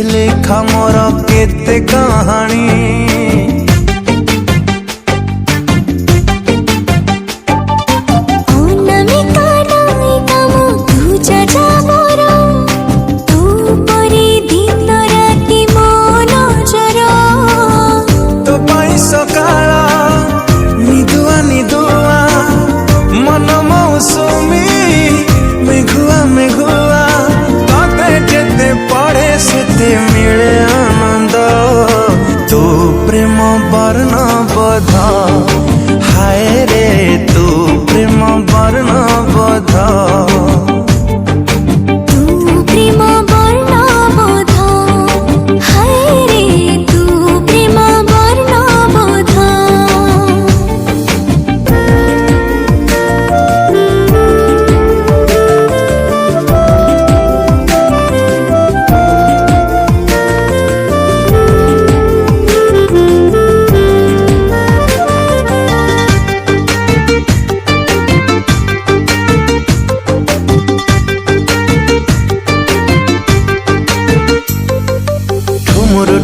लेखा मोर केते कहानी मिले आनंद तू प्रेम वर्ण बोध हाय रे तू प्रेम वर्ण बोध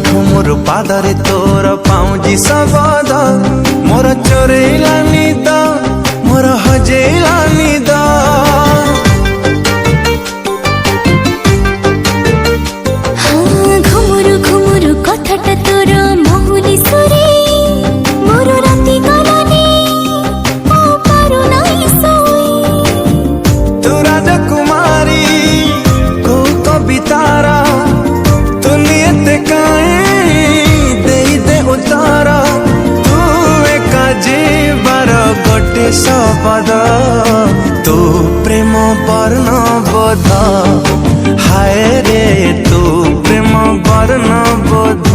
ठुमुर पादरे तोर पाउजी सबद मोर चोरेला निद मोर हजेला निद घुमुरु घुमुरु कथाटा तोर महुली सुरे मोर राति गलानी ओ पारु नाई सोई तू राजकुमारी को कवितारा तू नियत काए उतारा तू एक जीवर गोटे शब्द तू प्रेम वर्ण बोध हाय रे तू प्रेम वर्ण बोध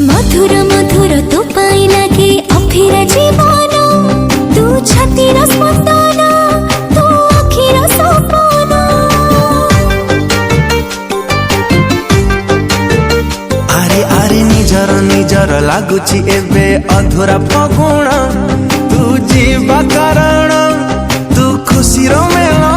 मधुर मधुर तो पाई लगे अफिर जीवन तू छातीर स्पंदन तू अखिर सपन आरे आरे निजर निजर लागुची एबे अधूरा फगुण तू जीवा कारण तू खुशी रो मेला